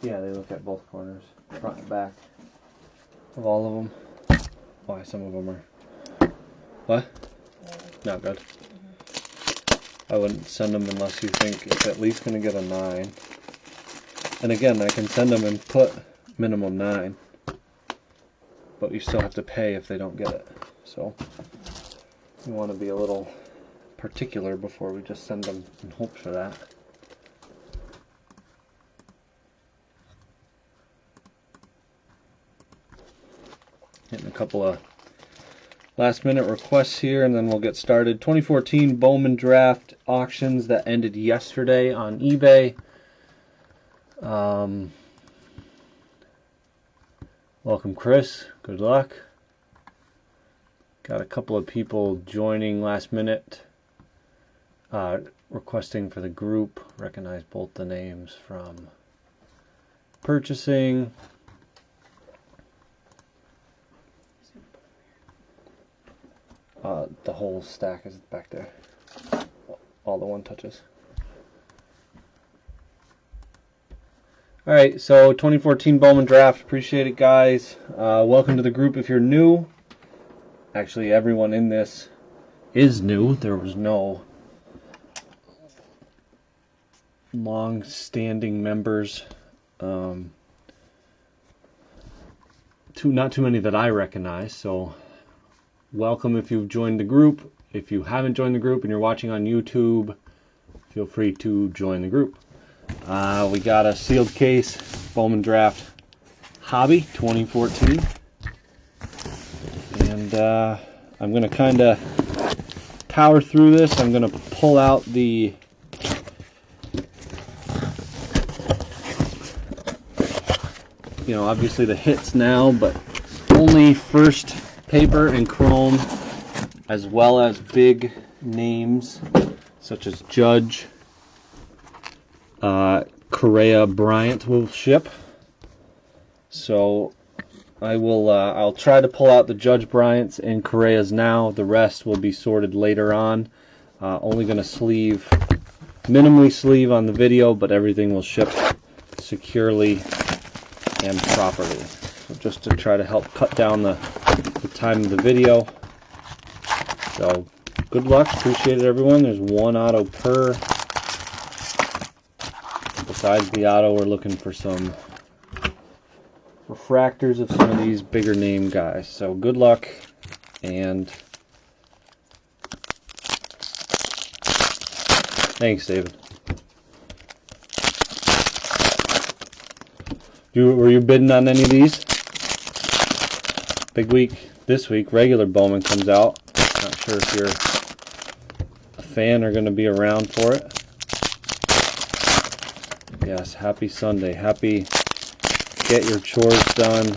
Yeah, they look at both corners, front and back of all of them. Why some of them are... What? Not good. I wouldn't send them unless you think it's at least going to get a 9. And again, I can send them and put minimum 9. But you still have to pay if they don't get it. So you want to be a little particular before we just send them and hope for that. Getting a couple of last minute requests here and then we'll get started. 2014 Bowman draft auctions that ended yesterday on eBay. Welcome, Chris. Good luck. Got a couple of people joining last minute, requesting for the group. Recognize both the names from purchasing. The whole stack is back there. All the one touches. Alright, so 2014 Bowman draft. Appreciate it, guys. Welcome to the group if you're new. Actually, everyone in this is new. There was no long-standing members. Not too many that I recognize, so welcome if you've joined the group. If you haven't joined the group and you're watching on YouTube, feel free to join the group. We got a sealed case, Bowman Draft Hobby 2014. And I'm going to kind of power through this. I'm going to pull out the obviously the hits now, but only first paper and chrome, as well as big names such as Judge, Correa, Bryant will ship. So I'll try to pull out the Judge Bryants and Correas now. The rest will be sorted later on. Only going to minimally sleeve on the video, but everything will ship securely and properly. So just to try to help cut down the time of the video. So good luck. Appreciate it, everyone. There's one auto per. Besides the auto, we're looking for some refractors of some of these bigger name guys. So good luck, and thanks, David. Were you bidding on any of these? Big week this week. Regular Bowman comes out. Not sure if you're a fan or going to be around for it. Yes, happy Sunday. Happy get your chores done,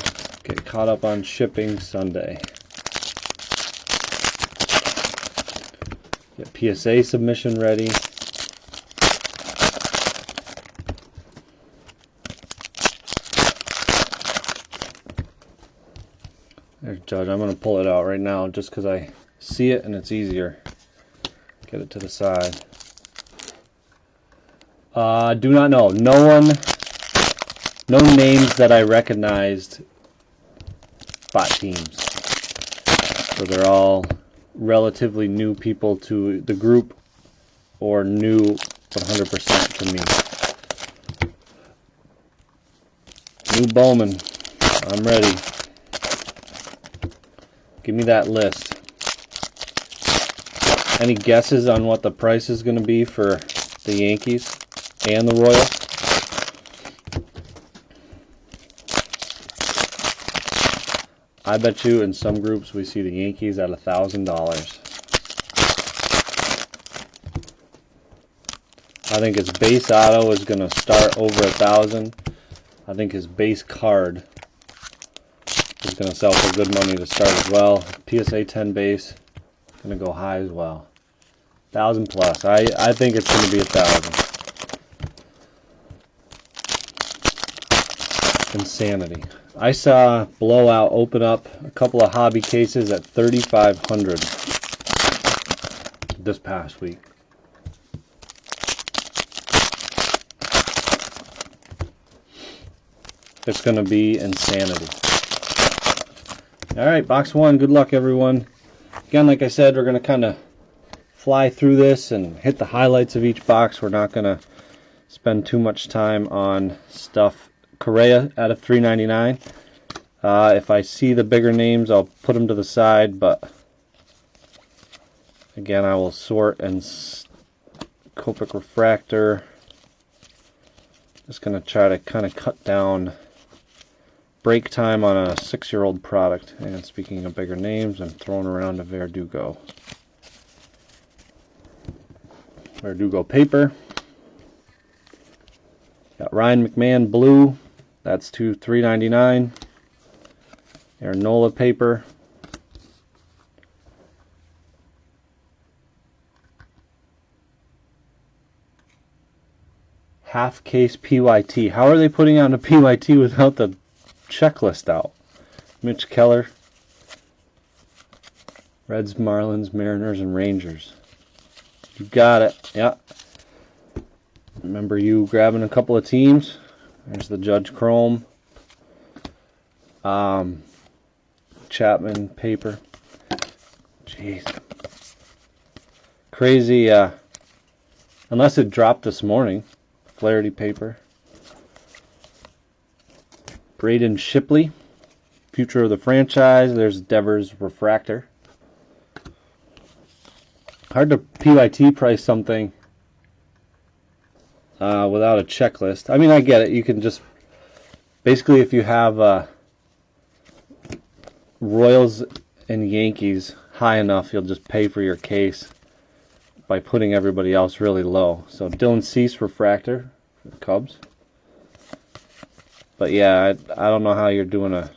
get caught up on shipping Sunday. Get PSA submission ready. There's Judge. I'm going to pull it out right now just because I see it and it's easier. Get it to the side. Do not know. No names that I recognized bought teams. So they're all relatively new people to the group or new 100% to me. New Bowman. I'm ready. Give me that list. Any guesses on what the price is going to be for the Yankees and the Royals? I bet you in some groups we see the Yankees at $1,000. I think his base auto is going to start over $1,000. I think his base card is going to sell for good money to start as well. PSA 10 base going to go high as well. 1,000 plus. I think it's going to be 1,000. Insanity. I saw Blowout open up a couple of hobby cases at $3,500 this past week. it's going to be insanity. Alright, box 1. Good luck, everyone. Again, like I said, we're going to kind of fly through this and hit the highlights of each box. We're not going to spend too much time on stuff. Correa out of $3.99. If I see the bigger names, I'll put them to the side, but again, I will sort. And Copic refractor. Just going to try to kind of cut down break time on a 6-year-old product. And speaking of bigger names, I'm throwing around a Verdugo. Verdugo paper. Got Ryan McMahon blue. That's $3.99. Nola paper. Half case PYT. How are they putting out a PYT without the checklist out? Mitch Keller. Reds, Marlins, Mariners, and Rangers. You got it. Yeah. Remember you grabbing a couple of teams. There's the Judge Chrome. Chapman paper. Jeez. Crazy. Unless it dropped this morning. Flaherty paper. Braden Shipley. Future of the franchise. There's Devers refractor. Hard to PYT price something without a checklist. I mean, I get it. You can just basically, if you have Royals and Yankees high enough, you'll just pay for your case by putting everybody else really low. So Dylan Cease refractor for the Cubs. But yeah, I don't know how you're doing a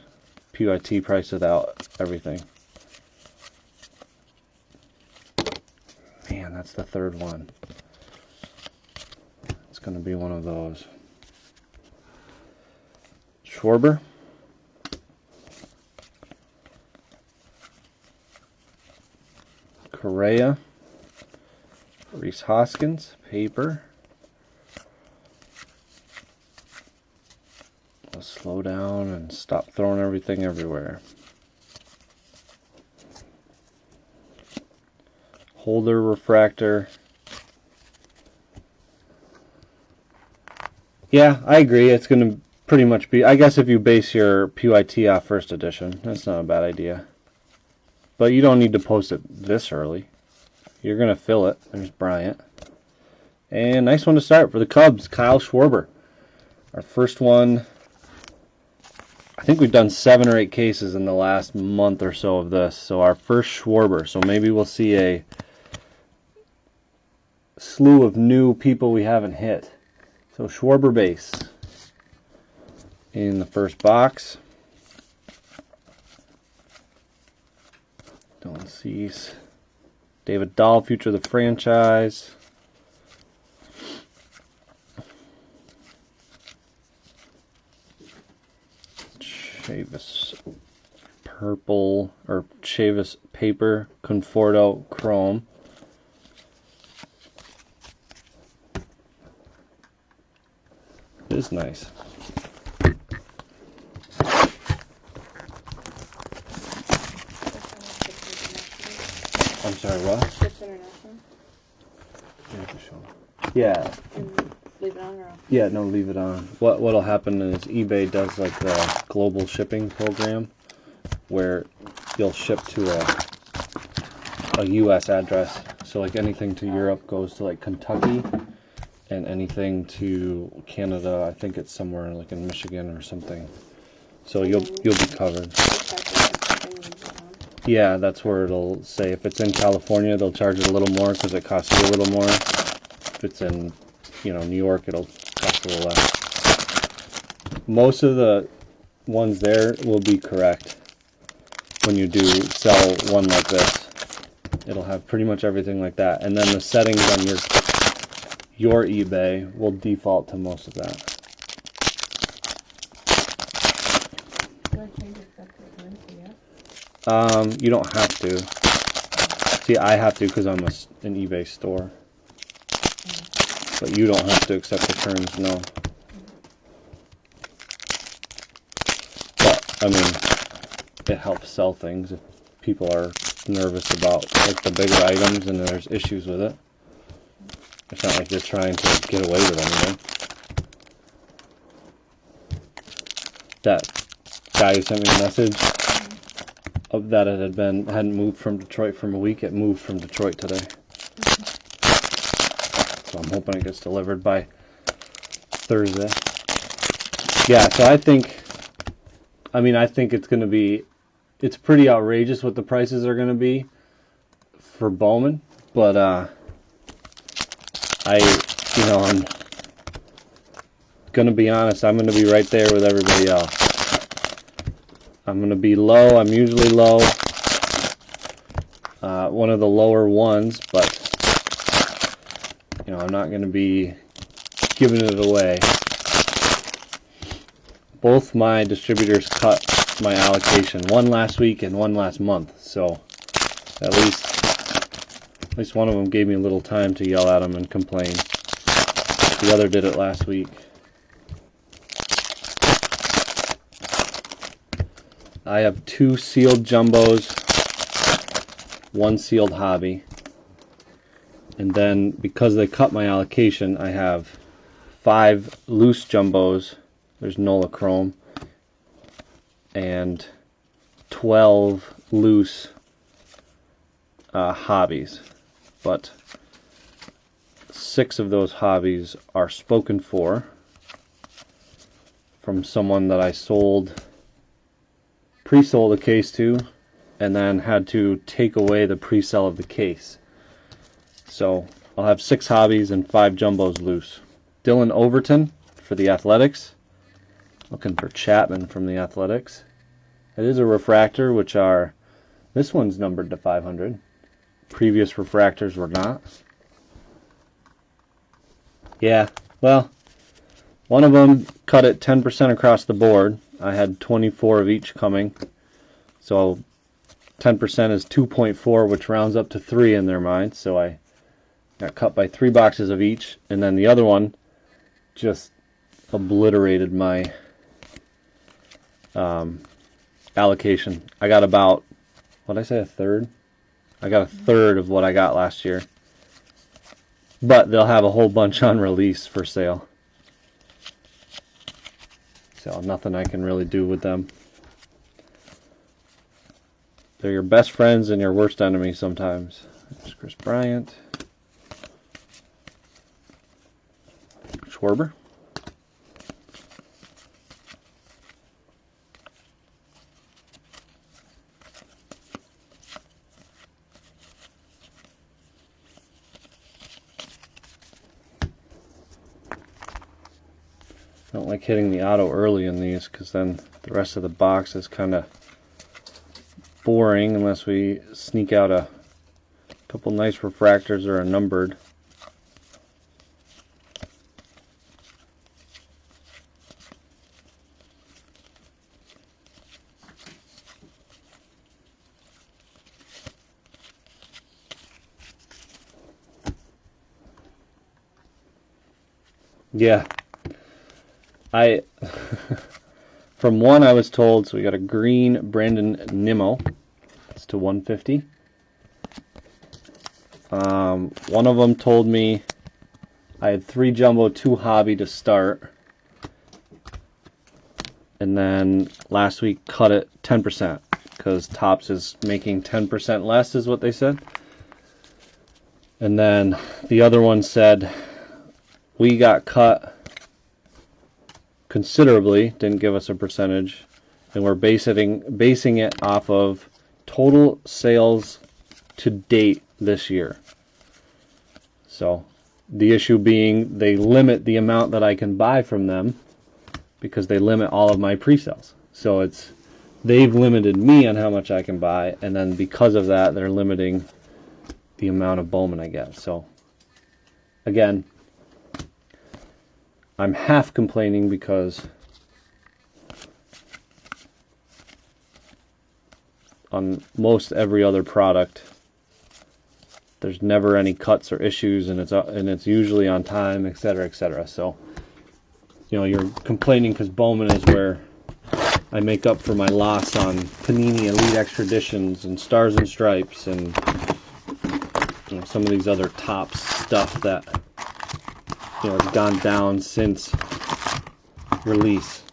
PYT price without everything. Man, that's the third one. It's going to be one of those. Schwarber. Correa. Rhys Hoskins, paper. I'll slow down and stop throwing everything everywhere. Holder refractor. Yeah, I agree. It's going to pretty much be, I guess if you base your PYT off first edition, that's not a bad idea. But you don't need to post it this early. You're going to fill it. There's Bryant. And nice one to start for the Cubs, Kyle Schwarber. Our first one. I think we've done 7 or 8 cases in the last month or so of this. So our first Schwarber. So maybe we'll see a slew of new people we haven't hit. So Schwarber base in the first box. Dylan Cease. David Dahl, future of the franchise. Chavis purple, or Chavis paper, Conforto chrome. It is nice. I'm sorry, what? Ships International. Yeah. And leave it on or off? Yeah, no, leave it on. What'll happen is eBay does like the global shipping program where you'll ship to a US address. So like anything to Europe goes to like Kentucky, and anything to Canada, I think it's somewhere like in Michigan or something. So you'll be covered. Yeah, that's where it'll say if it's in California, they'll charge it a little more because it costs you a little more. If it's in, New York, it'll cost a little less. Most of the ones there will be correct when you do sell one like this. It'll have pretty much everything like that, and then the settings on your eBay will default to most of that. Do I change it back to the currency yet? You don't have to. See, I have to because I'm an eBay store. But you don't have to accept the terms, no. I mean, it helps sell things if people are nervous about like the bigger items and there's issues with it. It's not like you're trying to get away with anything. That guy who sent me a message of that it hadn't moved from Detroit from a week. It moved from Detroit today. So I'm hoping it gets delivered by Thursday. Yeah, so I think it's going to be, it's pretty outrageous what the prices are going to be for Bowman, but I'm going to be honest, I'm going to be right there with everybody else. I'm going to be low. I'm usually low. One of the lower ones, but I'm not going to be giving it away. Both my distributors cut my allocation, one last week and one last month, so at least one of them gave me a little time to yell at them and complain. The other did it last week. I have 2 sealed jumbos, 1 sealed hobby, and then because they cut my allocation, I have 5 loose jumbos. There's Nola Chrome, and 12 loose hobbies, but 6 of those hobbies are spoken for from someone that I pre-sold a case to, and then had to take away the pre-sale of the case. So I'll have 6 hobbies and 5 jumbos loose. Dylan Overton for the Athletics. Looking for Chapman from the Athletics. It is a refractor, this one's numbered to 500. Previous refractors were not. Yeah, well, one of them cut it 10% across the board. I had 24 of each coming. So 10% is 2.4, which rounds up to 3 in their mind. So I got cut by 3 boxes of each. And then the other one just obliterated my allocation. I got about, what did I say, a third? I got a third of what I got last year. But they'll have a whole bunch on release for sale. So nothing I can really do with them. They're your best friends and your worst enemies sometimes. There's Chris Bryant. Schwarber. I don't like hitting the auto early in these because then the rest of the box is kind of boring unless we sneak out a couple nice refractors or a numbered. Yeah. From one I was told, so we got a green Brandon Nimmo. It's to 150. One of them told me I had 3 jumbo, 2 hobby to start. And then last week cut it 10% because Topps is making 10% less is what they said. And then the other one said we got cut considerably, didn't give us a percentage, and we're basing it off of total sales to date this year. So the issue being they limit the amount that I can buy from them because they limit all of my pre-sales. So they've limited me on how much I can buy, and then because of that they're limiting the amount of Bowman I get. So again, I'm half complaining because on most every other product there's never any cuts or issues, and it's usually on time, etc., etc. So you're complaining because Bowman is where I make up for my loss on Panini Elite Extra Editions and Stars and Stripes and some of these other top stuff that has gone down since release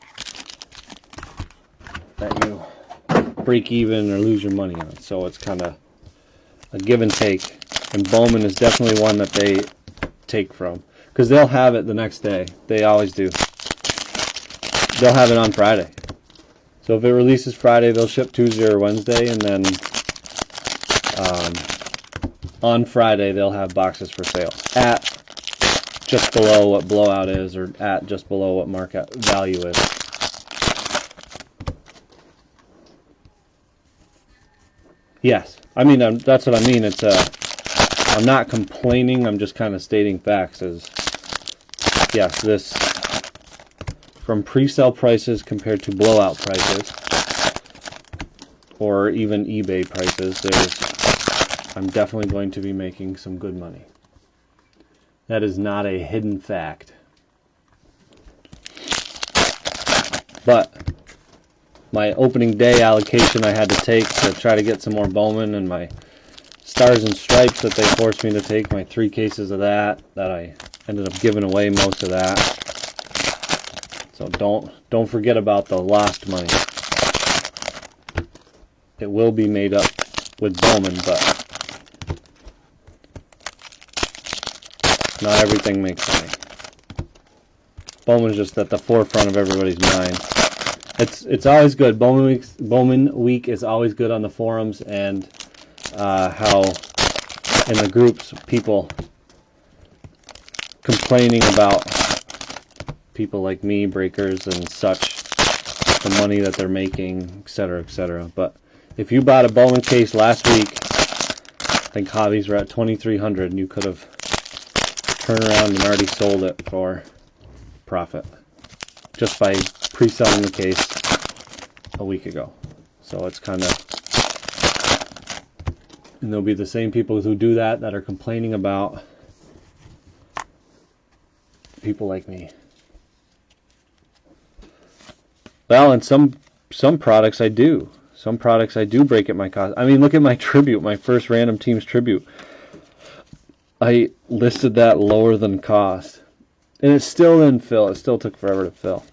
that you break even or lose your money on. So it's kind of a give and take. And Bowman is definitely one that they take from, because they'll have it the next day. They always do. They'll have it on Friday. So if it releases Friday, they'll ship Tuesday or Wednesday, and then on Friday they'll have boxes for sale at just below what blowout is, or at just below what market value is. Yes, I mean that's what I mean. It's I'm not complaining. I'm just kind of stating facts. Yes, this from pre-sale prices compared to blowout prices, or even eBay prices, I'm definitely going to be making some good money. That is not a hidden fact. But my opening day allocation I had to take to try to get some more Bowman, and my Stars and Stripes that they forced me to take, my 3 cases of that I ended up giving away most of that. So don't forget about the lost money. It will be made up with Bowman, but not everything makes money. Bowman's just at the forefront of everybody's mind. It's always good. Bowman Week is always good on the forums, and how in the groups people complaining about people like me, breakers and such, the money that they're making, etc., etc. But if you bought a Bowman case last week, I think hobbies were at $2,300, and you could have turned around and already sold it for profit just by pre-selling the case a week ago. So it's kind of, and there'll be the same people who do that are complaining about people like me. Well, and some products I do. Some products I do break at my cost. I mean, look at my tribute, my first Random Teams tribute. I listed that lower than cost, and it still didn't fill. It still took forever to fill.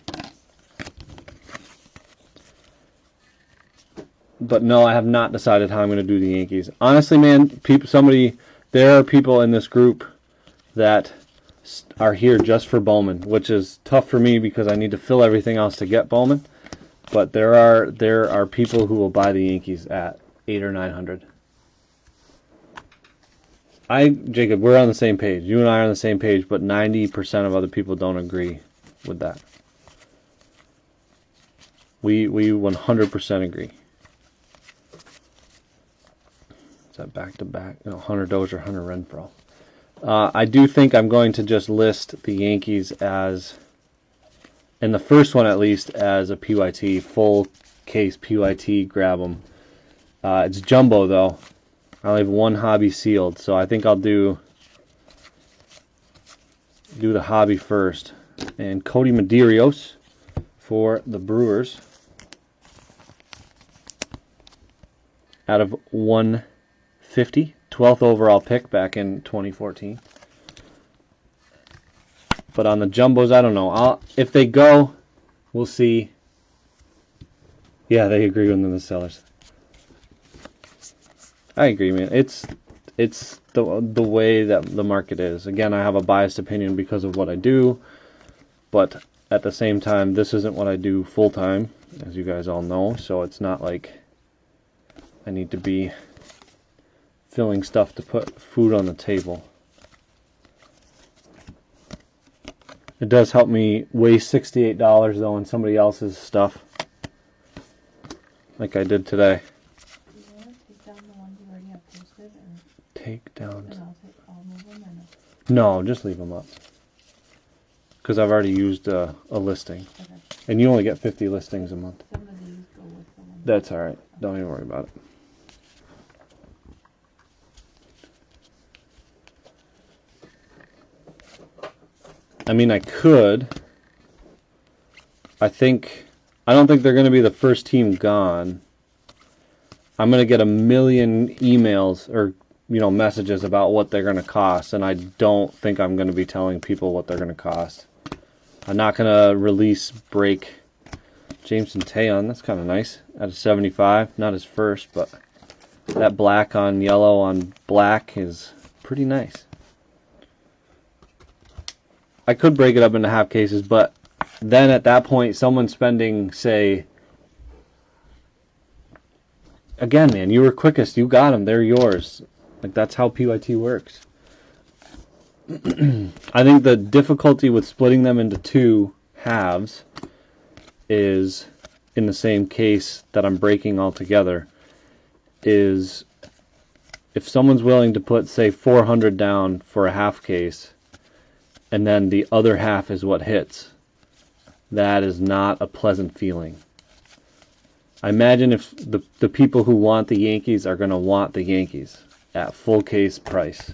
But no, I have not decided how I'm going to do the Yankees. Honestly, man, there are people in this group that are here just for Bowman, which is tough for me because I need to fill everything else to get Bowman. But there are people who will buy the Yankees at $800 or $900. Jacob, we're on the same page. You and I are on the same page, but 90% of other people don't agree with that. We 100% agree. Is that back-to-back? No, Hunter Dozier, Hunter Renfroe. I do think I'm going to just list the Yankees as, in the first one at least, as a PYT, full case PYT, grab them. It's jumbo though. I only have one hobby sealed, so I think I'll do the hobby first. And Cody Medeiros for the Brewers out of 150, 12th overall pick back in 2014. But on the jumbos, I don't know. If they go, we'll see. Yeah, they agree with the sellers. I agree, man. It's the way that the market is. Again, I have a biased opinion because of what I do, but at the same time, this isn't what I do full time, as you guys all know. So it's not like I need to be filling stuff to put food on the table. It does help me waste $68 though on somebody else's stuff, like I did today. Do you want to take down the ones you already have posted, or Take down? and I'll move them, or No, just leave them up. Because I've already used a listing. okay. And you only get 50 listings a month. Some of these go with the ones. That's alright. Don't even worry about it. I mean, I could. I think I don't think they're going to be the first team gone. I'm going to get a million emails or messages about what they're going to cost, and I don't think I'm going to be telling people what they're going to cost. I'm not going to release break Jameson Taeyeon. That's kind of nice at a 75. Not his first, but that black on yellow on black is pretty nice. I could break it up into half cases, but then at that point, someone spending, say, again, man, you were quickest. You got them. They're yours. Like, that's how PYT works. I think the difficulty with splitting them into two halves is, in the same case that I'm breaking all together, is if someone's willing to put, say, 400 down for a half case, and then the other half is what hits, that is not a pleasant feeling. I imagine if the people who want the Yankees are going to want the Yankees at full case price.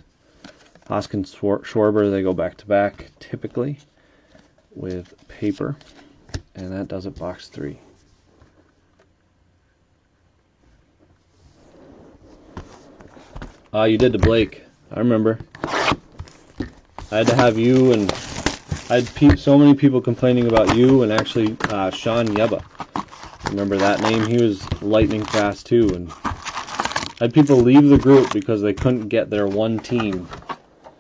Hoskins, Schwarber, they go back to back typically with paper, and that does it, box 3. You did to Blake. I remember. I had to have you, and I had so many people complaining about you, and actually Sean Yeba. Remember that name? He was lightning fast too, and I had people leave the group because they couldn't get their one team,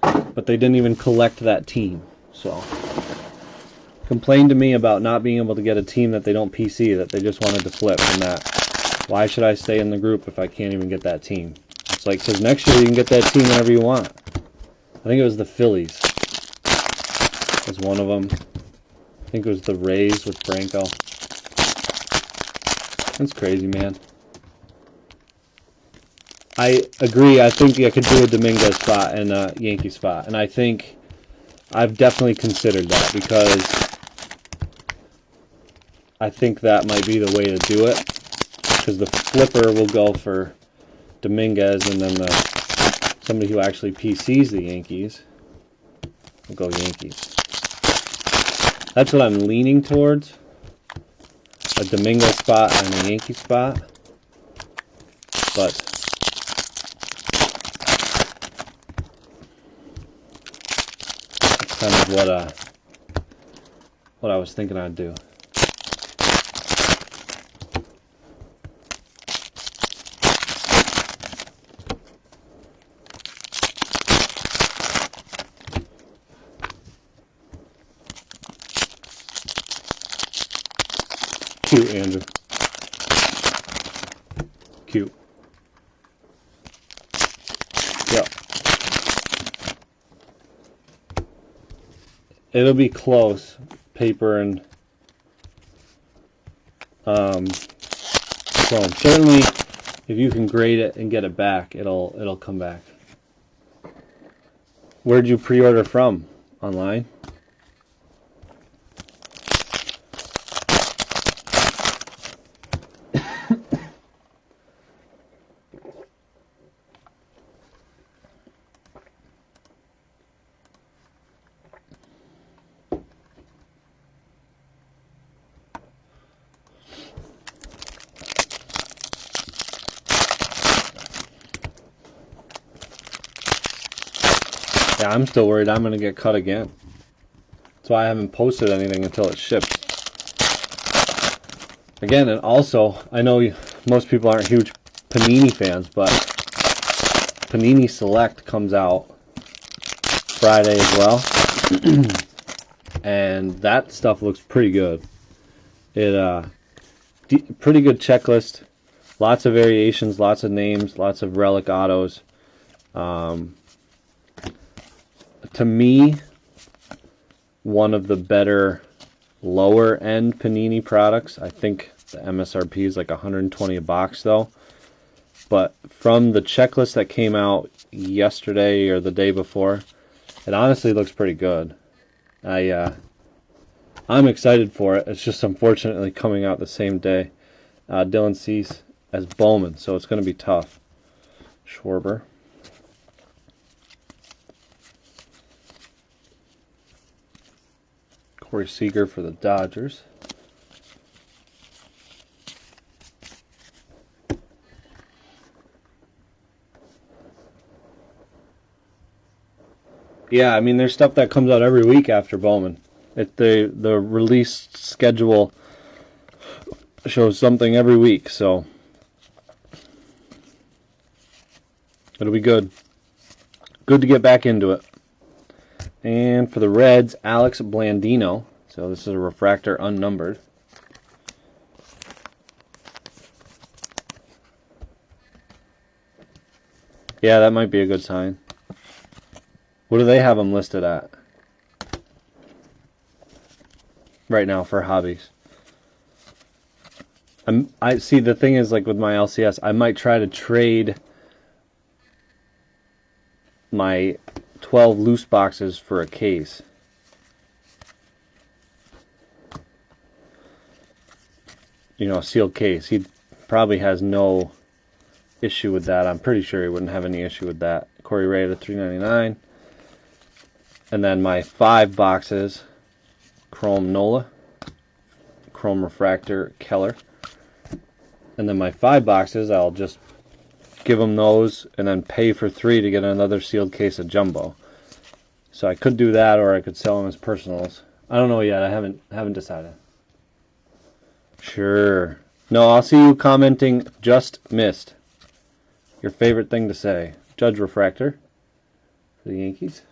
but they didn't even collect that team. So complained to me about not being able to get a team that they don't PC, that they just wanted to flip, and that why should I stay in the group if I can't even get that team? It's like, because next year you can get that team whenever you want. I think it was the Phillies was one of them. I think it was the Rays with Franco. That's crazy, man. I agree. I think I could do a Dominguez spot and a Yankee spot. And I think I've definitely considered that, because I think that might be the way to do it. Because the flipper will go for Dominguez, and then somebody who actually PCs the Yankees will go Yankees. That's what I'm leaning towards. A Dominguez spot and a Yankee spot. But that's kind of what I was thinking I'd do. Cute, Andrew. Cute. Yep. It'll be close. Paper and chrome. Certainly, if you can grade it and get it back, it'll come back. Where'd you pre-order from? Online? Yeah, I'm still worried I'm going to get cut again. That's why I haven't posted anything until it ships. Again, and also, I know most people aren't huge Panini fans, but Panini Select comes out Friday as well. And that stuff looks pretty good. Pretty good checklist. Lots of variations, lots of names, lots of relic autos. To me, one of the better lower end Panini products. I think the MSRP is like 120 a box though. But from the checklist that came out yesterday or the day before, it honestly looks pretty good. I'm excited for it. It's just unfortunately coming out the same day. Dylan Cease as Bowman, so it's going to be tough. Schwarber. Corey Seager for the Dodgers. Yeah, I mean, there's stuff that comes out every week after Bowman. The release schedule shows something every week, so it'll be good. Good to get back into it. And for the Reds, Alex Blandino. So this is a refractor unnumbered. Yeah, that might be a good sign. What do they have them listed at right now for hobbies? I see, the thing is, like with my LCS, I might try to trade my 12 loose boxes for a case. You know, a sealed case. He probably has no issue with that. I'm pretty sure he wouldn't have any issue with that. Corey Ray at $3.99. And then my 5 boxes, Chrome Nola, Chrome Refractor Keller. And then my 5 boxes, I'll just give them those and then pay for 3 to get another sealed case of Jumbo. So I could do that, or I could sell them as personals. I don't know yet. I haven't decided. Sure. No, I'll see you commenting just missed. Your favorite thing to say. Judge Refractor for the Yankees.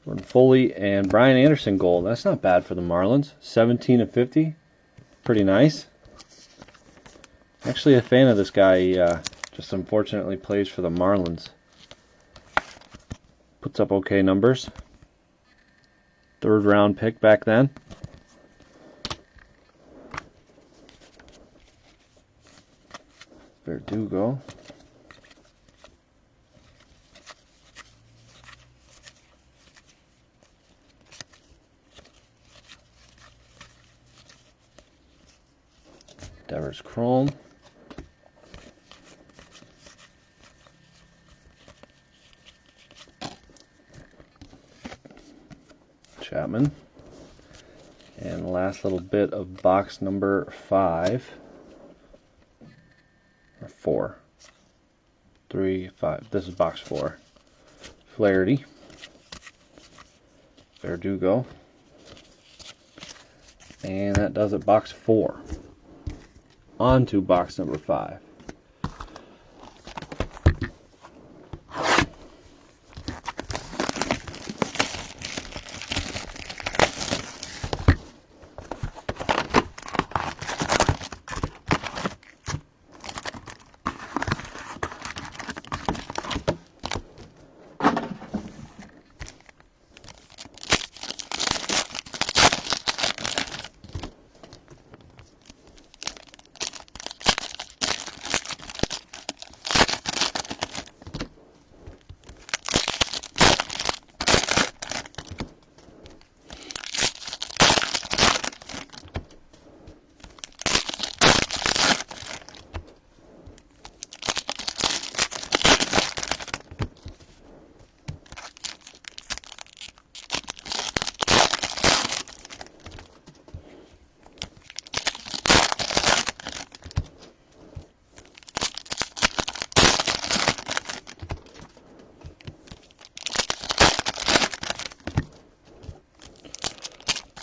Jordan Foley and Brian Anderson gold. That's not bad for the Marlins. 17/50. Pretty nice. Actually a fan of this guy. He just unfortunately plays for the Marlins. Puts up okay numbers. 3rd round pick back then. Verdugo. Devers Chrome. Chapman. And the last little bit of box number 5. Or 4. 3, 5. This is box 4. Flaherty. Verdugo. And that does it, box 4. On to box number 5.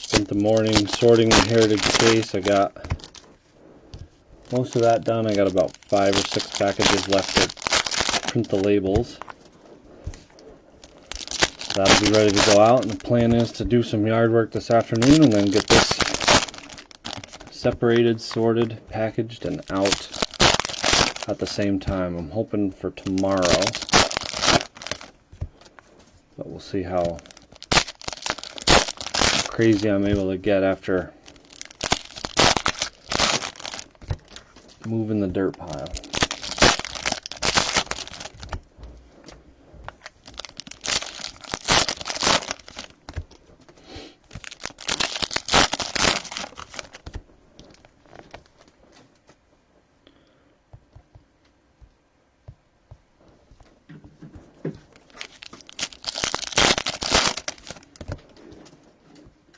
Spent the morning sorting the Heritage case. I got most of that done. I got about 5 or 6 packages left to print the labels. That'll be ready to go out, and the plan is to do some yard work this afternoon and then get this separated, sorted, packaged, and out at the same time. I'm hoping for tomorrow, but we'll see how crazy I'm able to get after moving the dirt pile.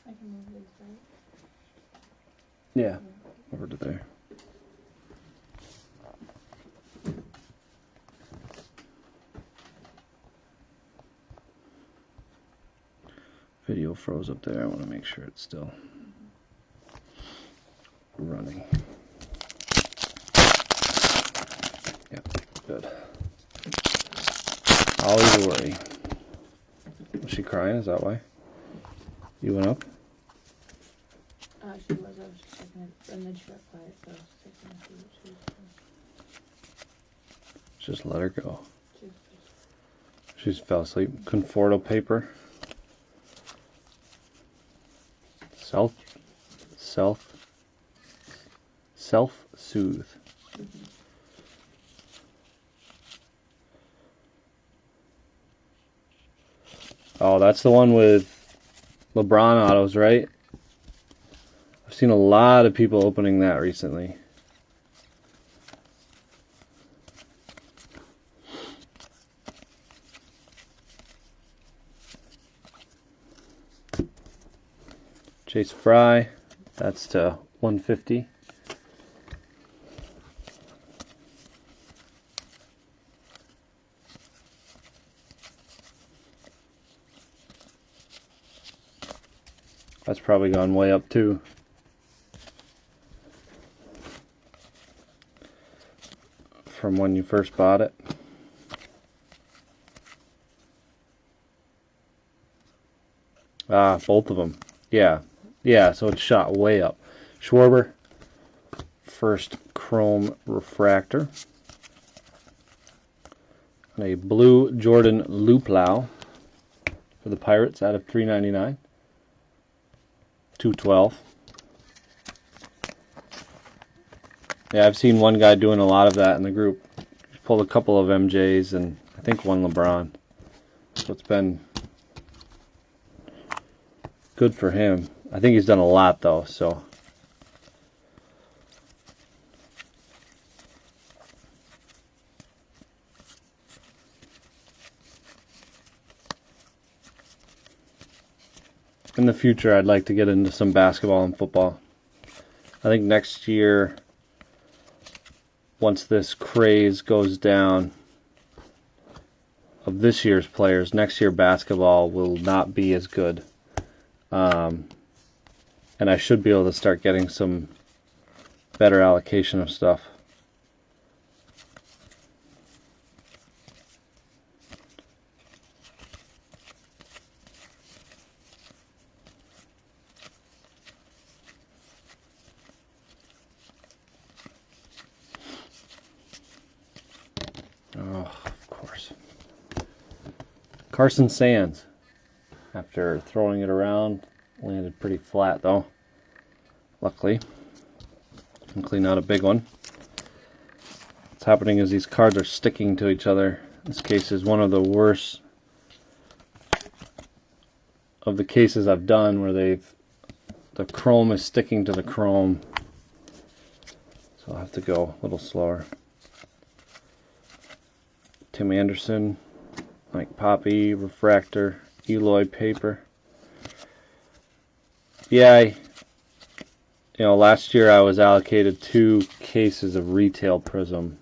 I can move these, right? Yeah. over to there. Video froze up there. I want to make sure it's still running. Yep, good. Always a worry. Was she crying? Is that why? You went up? She was. I was just checking it, and then she got quiet, so I was checking to see what she was doing. Just let her go. She just fell asleep. Conforto paper. Self-soothe. Oh, that's the one with LeBron autos, right? I've seen a lot of people opening that recently. Chase Fry, that's to 150. That's probably gone way up too. From when you first bought it. Ah, both of them. Yeah. Yeah, so it's shot way up. Schwarber, first chrome refractor. And a blue Jordan Luplow for the Pirates out of 399. 212. Yeah, I've seen one guy doing a lot of that in the group. He pulled a couple of MJs and I think one LeBron. So it's been good for him. I think he's done a lot though, so. In the future, I'd like to get into some basketball and football. I think next year, once this craze goes down of this year's players, next year basketball will not be as good. And I should be able to start getting some better allocation of stuff. Oh, of course. Carson Sands, after throwing it around, landed pretty flat though. Luckily not a big one. What's happening is these cards are sticking to each other. This case is one of the worst of the cases I've done where the chrome is sticking to the chrome. So I'll have to go a little slower. Tim Anderson, Mike Poppy, refractor, Eloy paper. Yeah, last year I was allocated 2 cases of retail Prism.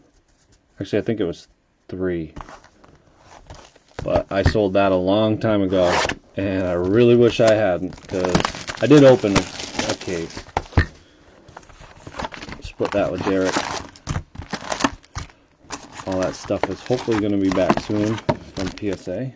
Actually, I think it was 3. But I sold that a long time ago, and I really wish I hadn't, because I did open a case. Split that with Derek. All that stuff is hopefully going to be back soon from PSA.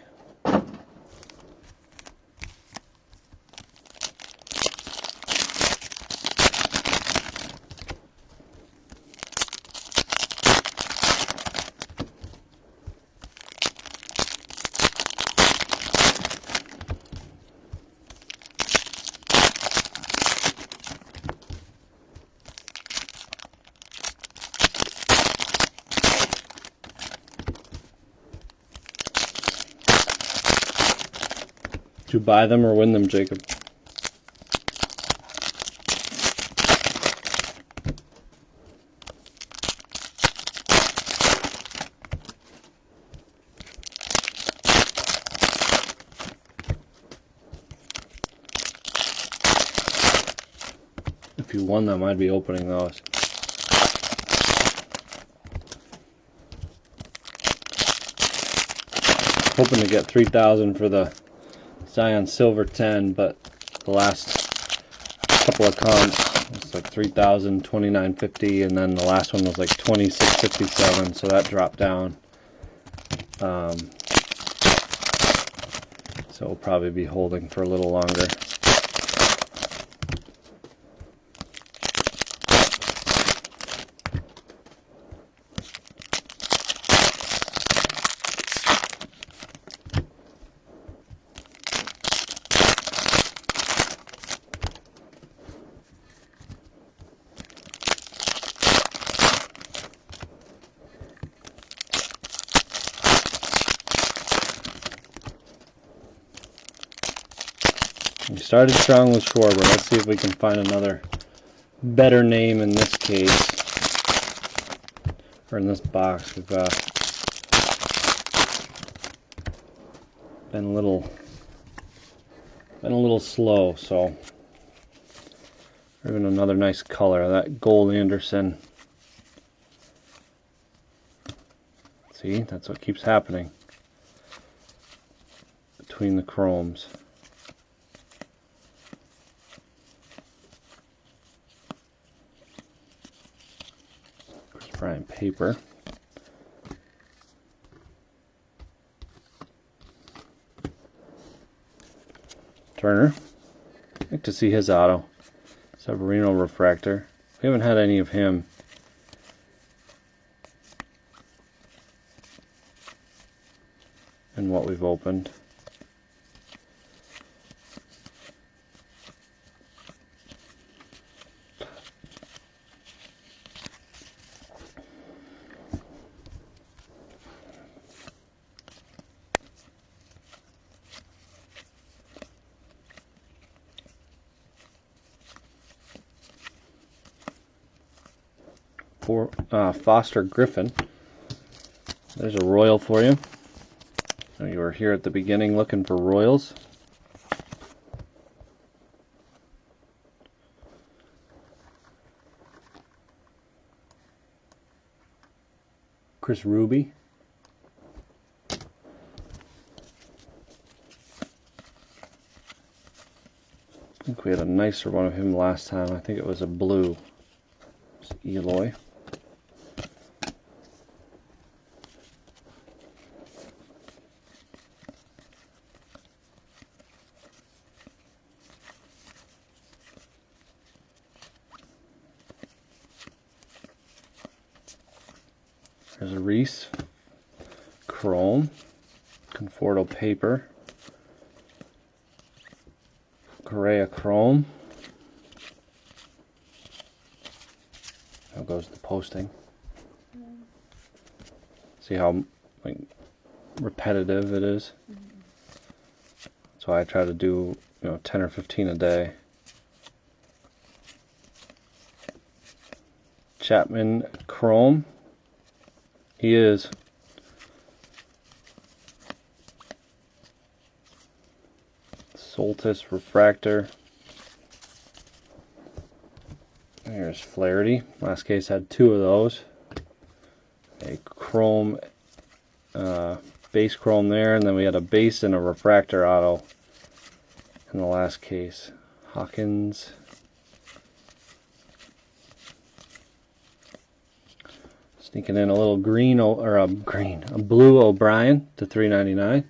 Did you buy them or win them, Jacob? The If you won them, I'd be opening those. Hoping to get 3,000 for the Zion Silver 10, but the last couple of comps was like 3,000, 29.50, and then the last one was like 26.57, so that dropped down. So we'll probably be holding for a little longer. We started strong with Schwarber. Let's see if we can find another better name in this case, or in this box. We've been a little slow, so even another nice color, that Gold Anderson. See, that's what keeps happening between the chromes. Bryant paper. Turner. I'd like to see his auto. Severino refractor. We haven't had any of him. In what we've opened. For Foster Griffin. There's a Royal for you. So you were here at the beginning looking for Royals. Chris Ruby. I think we had a nicer one of him last time. I think it was a blue. It's Eloy. There's a Reese, Chrome, Conforto paper, Correa Chrome. How goes the posting? See how like repetitive it is? That's why I try to do 10 or 15 a day. Chapman Chrome. He is. Soltis refractor. Here's Flaherty. Last case had 2 of those. A chrome, base chrome there, and then we had a base and a refractor auto in the last case. Hawkins. Sneaking in a little green, or a blue O'Brien to $3.99.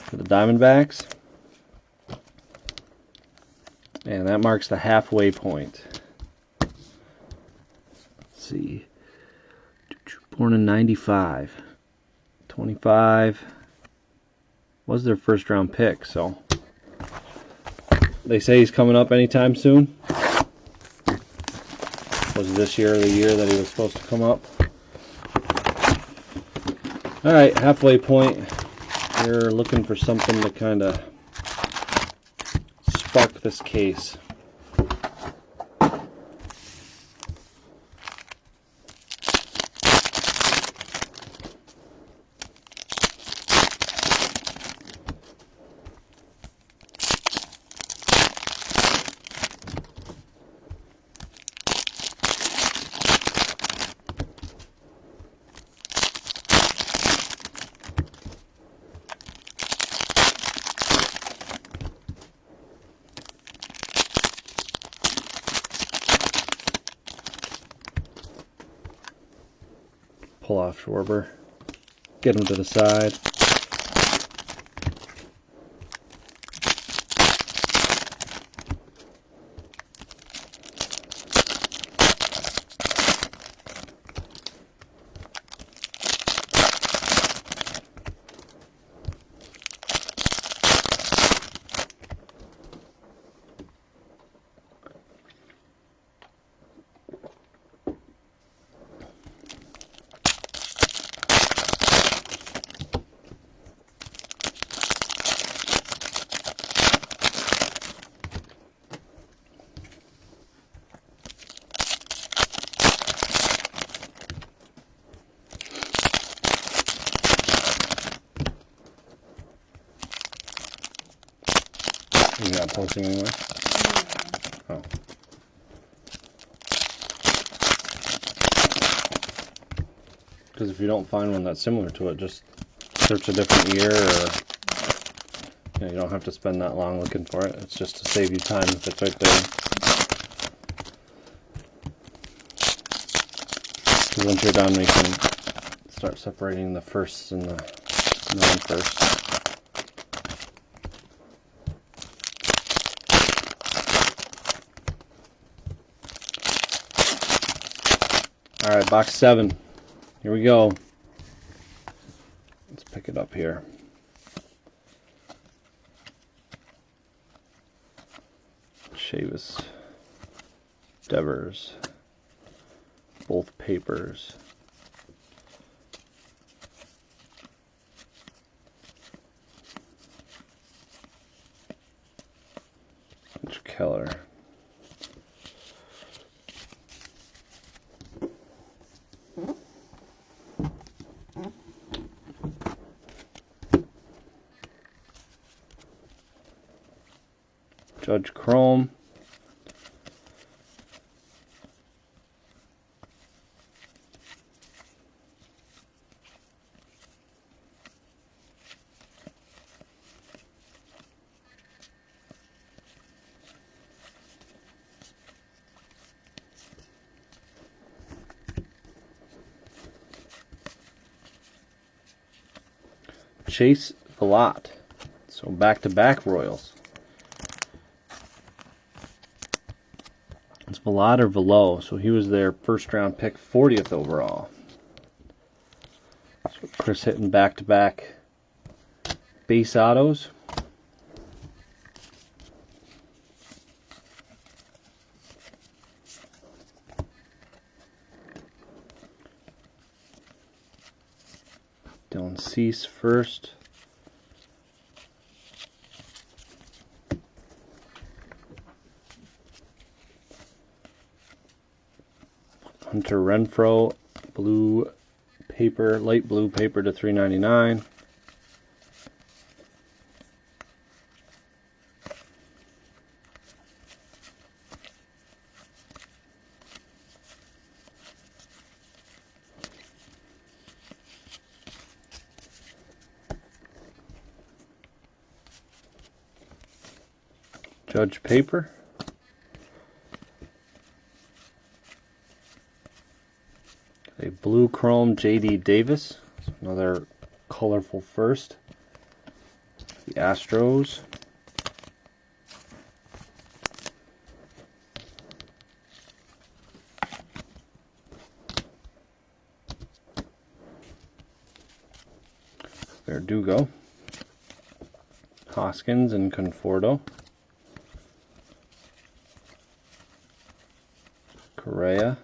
For the Diamondbacks. And that marks the halfway point. Let's see. Born in 95. 25. Was their first round pick, so. They say he's coming up anytime soon. Was this year the year that he was supposed to come up? Alright, halfway point. We're looking for something to kind of spark this case. pull off Schwarber. Get him to the side. You're not posting anywhere? Oh. Because if you don't find one that's similar to it, just search a different year, or you don't have to spend that long looking for it. It's just to save you time if it's right there. Because once you're done, we can start separating the firsts and the non-firsts. Alright, box 7. Here we go. Let's pick it up here. Chavis. Devers. Both papers. Keller. Judge Chrome. Chase Vallot. So back-to-back Royals. It's Vallot or Velo. So he was their first-round pick, 40th overall. So Chris hitting back-to-back base autos. Dylan Cease first. Hunter Renfroe, blue paper, light blue paper to $3.99. Judge paper. A blue chrome J.D. Davis. Another colorful first. The Astros. Verdugo. Hoskins and Conforto. Correa.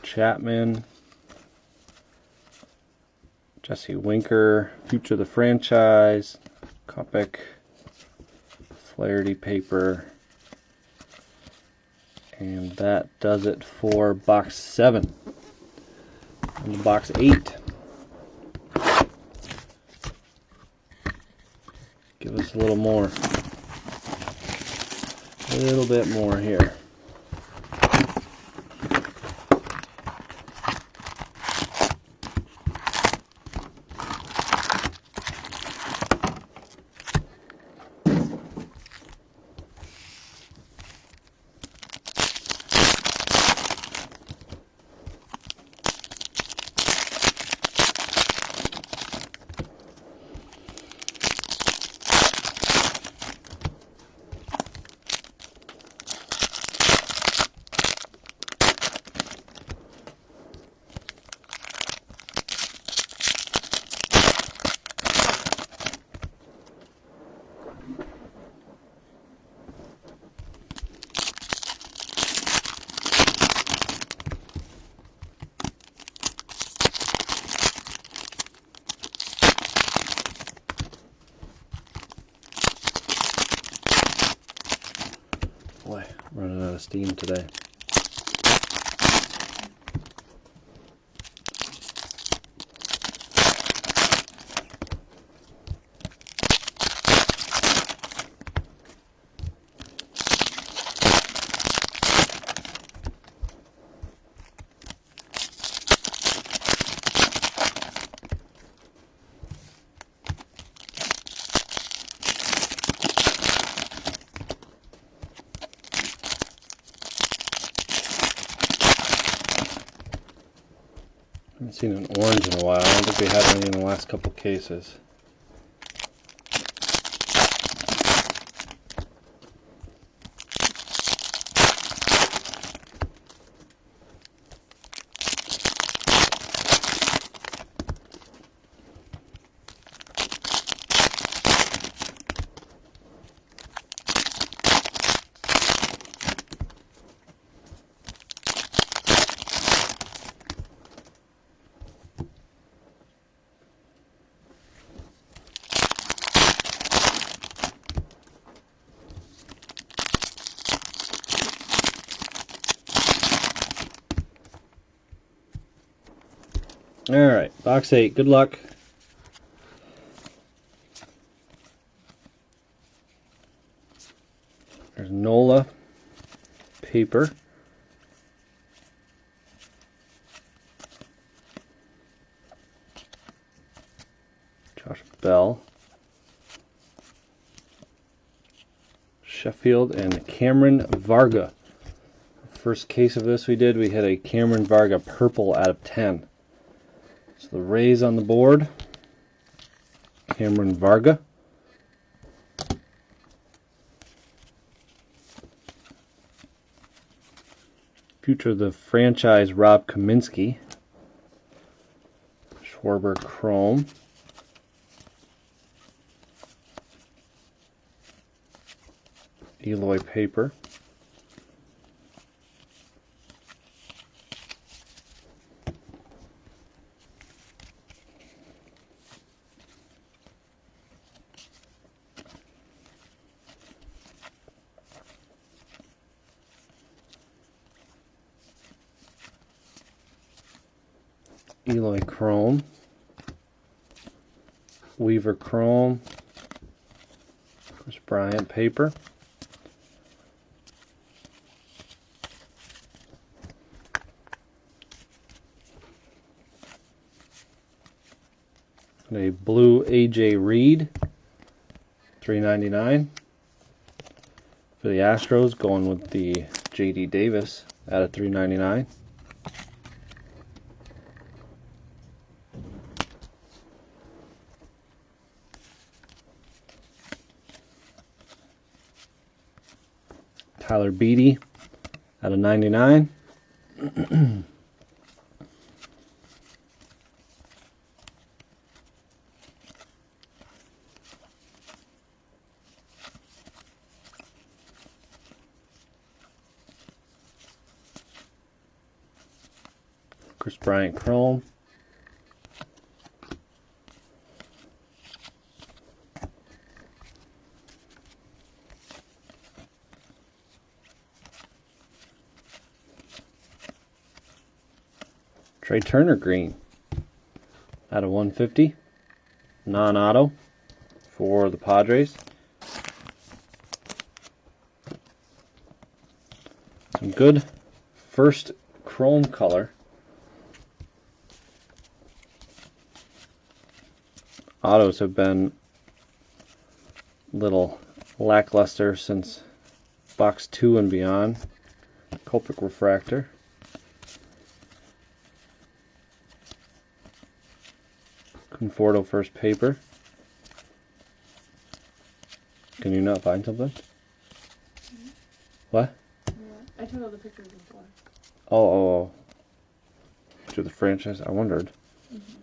Chapman. Jesse Winker. Future of the franchise. Kopech. Flaherty paper. And that does it for box 7. And box 8. Give us a little more. A little bit more here. Running out of steam today. I haven't seen an orange in a while. I don't think we had any in the last couple cases. Alright, box 8. Good luck. There's NOLA paper. Josh Bell. Sheffield and Cameron Varga. First case of this we had a Cameron Varga purple out of 10. So the Rays on the board. Cameron Varga. Future of the franchise, Rob Kaminsky. Schwarber Chrome. Eloy paper. Eloy Chrome, Weaver Chrome, Chris Bryant paper, and a blue AJ Reed, $3.99 for the Astros, going with the JD Davis at a $3.99. Tyler Beatty out of 99. Chris Bryant Chrome. Trey Turner green out of 150, non-auto for the Padres. Some good first chrome color. Autos have been a little lackluster since box 2 and beyond. Copic refractor. Conforto first paper. Can you not find something? Mm-hmm. What? Yeah, I took all the pictures before. Oh. To the franchise? I wondered. Mm-hmm.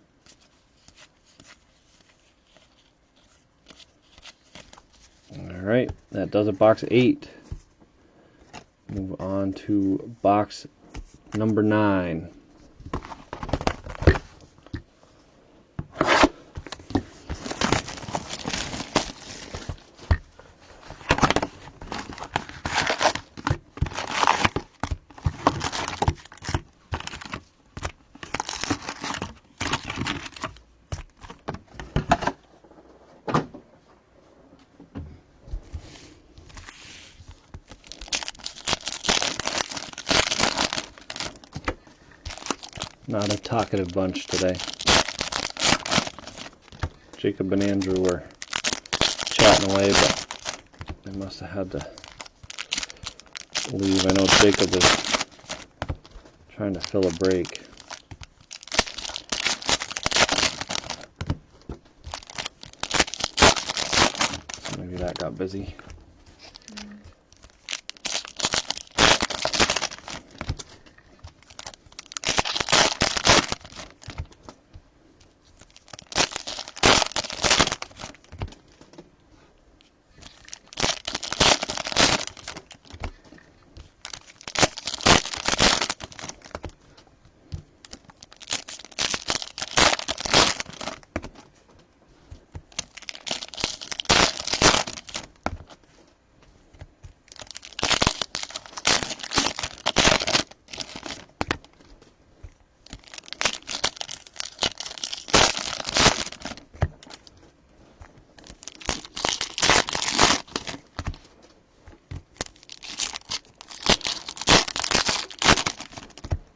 Alright, that does it, box 8. Move on to box number 9. Not a talkative bunch today. Jacob and Andrew were chatting away, but they must have had to leave. I know Jacob was trying to fill a break. Maybe that got busy.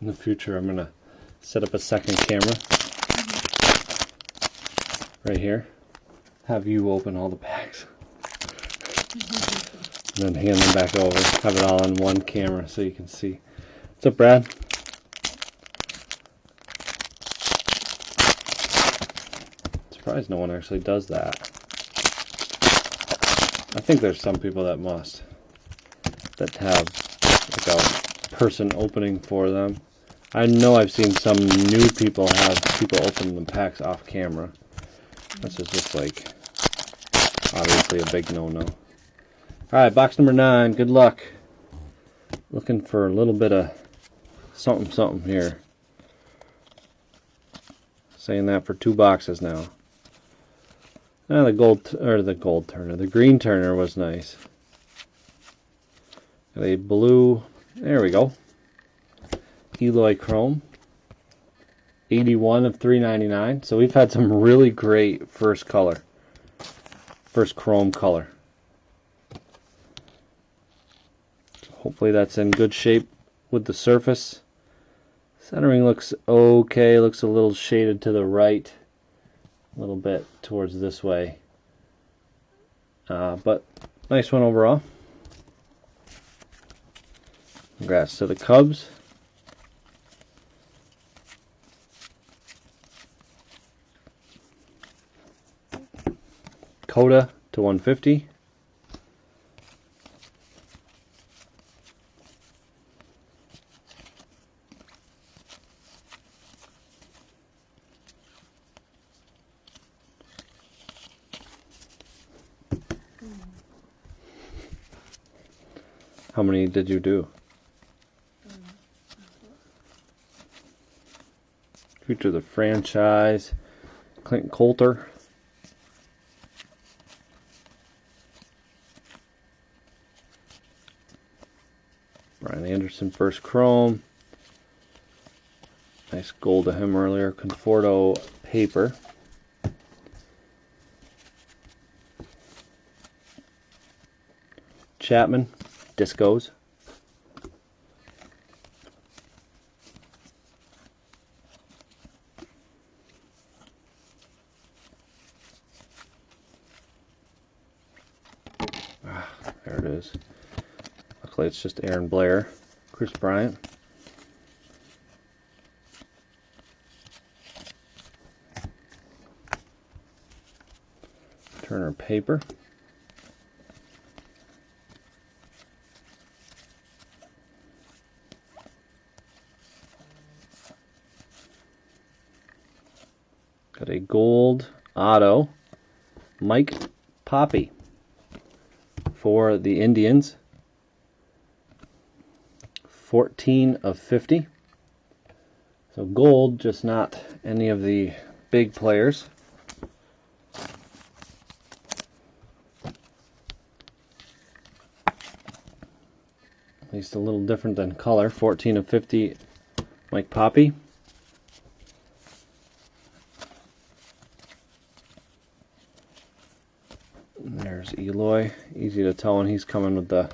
In the future, I'm going to set up a second camera right here. Have you open all the packs. And then hand them back over. Have it all on one camera so you can see. What's up, Brad? Surprised no one actually does that. I think there's some people that must. That have like a person opening for them. I know I've seen some new people have people open the packs off camera. This is just like obviously a big no-no. Alright, box number 9. Good luck. Looking for a little bit of something here. Saying that for 2 boxes now. The green Turner was nice. Got a blue, there we go. Eloy Chrome, 81 of 399. So we've had some really great first chrome color. So hopefully that's in good shape with the surface. Centering looks okay, looks a little shaded to the right, a little bit towards this way. But nice one overall. Congrats to the Cubs. Coda to 150. How many did you do? Future of the Franchise, Clinton Coulter. Brian Anderson first chrome. Nice gold to him earlier. Conforto paper. Chapman discos. There it is. Luckily it's just Aaron Blair. Chris Bryant. Turner paper. Got a gold auto. Mike Poppy for the Indians. 14 of 50. So gold, just not any of the big players. At least a little different than color. 14 of 50, Mike Poppy. And there's Eloy. Easy to tell when he's coming with the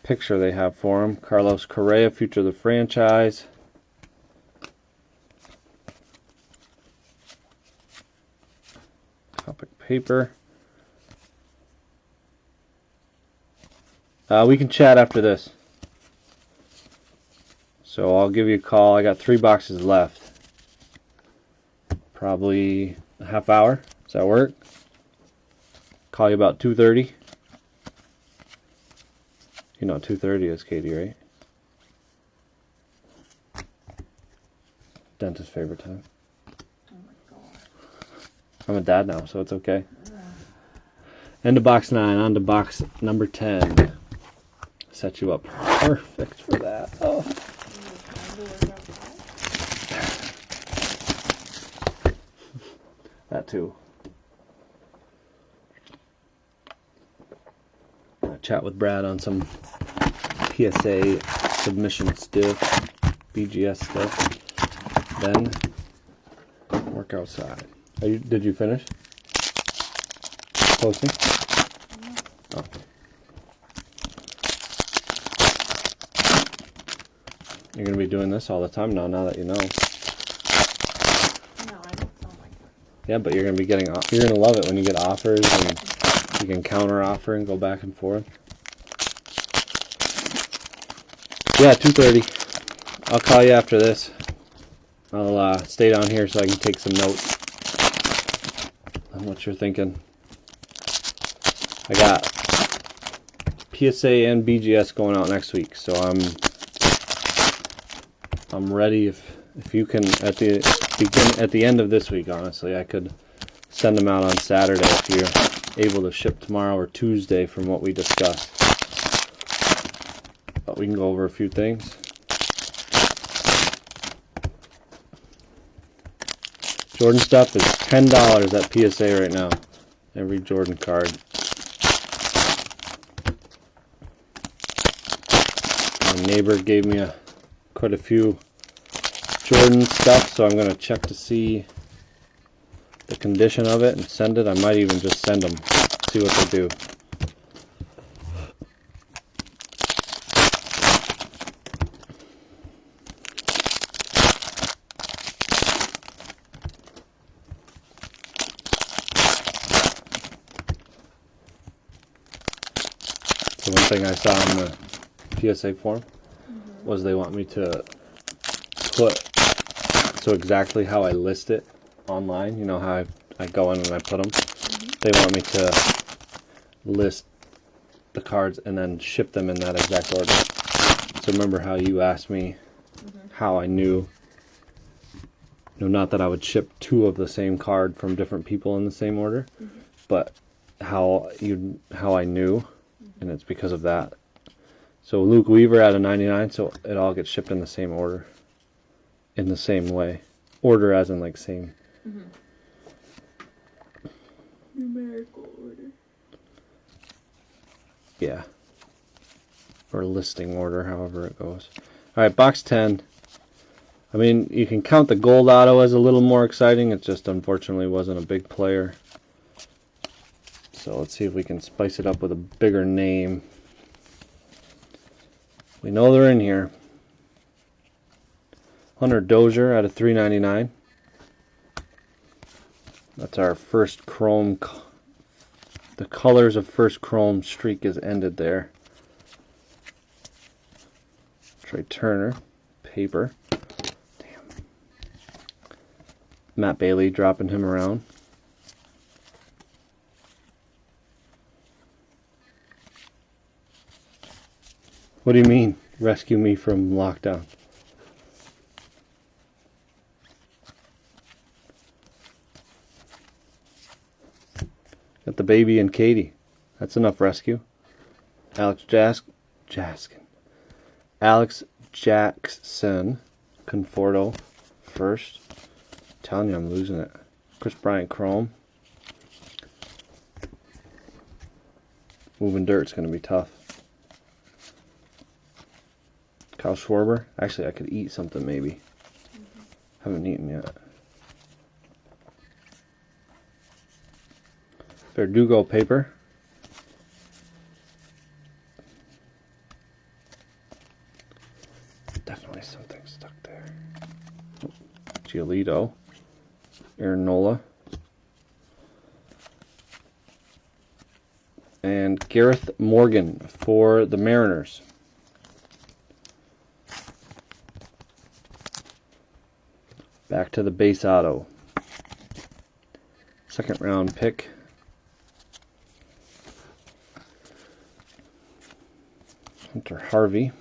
picture they have for him. Carlos Correa, Future of the Franchise. paper. We can chat after this. So I'll give you a call. I got 3 boxes left. Probably a half hour. Does that work? Call you about 2:30. You know what 2:30 is, Katie, right? Dentist's favorite time. Oh my god. I'm a dad now, so it's okay. End of box 9, on to box number 10. Set you up perfect for that. Oh. That too. I chat with Brad on some PSA submission stuff, BGS stuff. Then work outside. Did you finish posting? Oh. You're gonna be doing this all the time now that you know. No, I don't. Oh my god. Yeah, but you're gonna be getting. You're gonna love it when you get offers and you can counter offer and go back and forth. Yeah, 2:30. I'll call you after this. I'll stay down here so I can take some notes on what you're thinking. I got PSA and BGS going out next week, so I'm ready. If you can at the end of this week, honestly, I could send them out on Saturday if you're able to ship tomorrow or Tuesday from what we discussed. But we can go over a few things. Jordan stuff is $10 at PSA right now. Every Jordan card. My neighbor gave me quite a few Jordan stuff, so I'm going to check to see the condition of it and send it. I might even just send them, see what they do. So one thing I saw in the PSA form was they want me to put so exactly how I list it online. You know how I go in and I put them. They want me to list the cards and then ship them in that exact order. So remember how you asked me how I knew, not that I would ship 2 of the same card from different people in the same order, but how I knew, and it's because of that. So Luke Weaver at a 99, so it all gets shipped in the same order, in the same way. Order as in like same. Numerical order. Yeah. Or listing order, however it goes. Alright, box 10. I mean, you can count the gold auto as a little more exciting. It just unfortunately wasn't a big player. So let's see if we can spice it up with a bigger name. We know they're in here. Hunter Dozier at a 399. That's our first chrome. The colors of first chrome streak is ended there. Trey Turner, paper. Damn. Matt Bailey dropping him around. What do you mean, rescue me from lockdown? Got the baby and Katie. That's enough rescue. Alex Jackson, Conforto, first. I'm telling you, I'm losing it. Chris Bryant, chrome. Moving dirt's going to be tough. Kyle Schwarber. Actually, I could eat something maybe. Haven't eaten yet. Verdugo paper. Definitely something stuck there. Giolito. Aaron Nola. And Gareth Morgan for the Mariners. Back to the base auto. Second round pick. Hunter Harvey.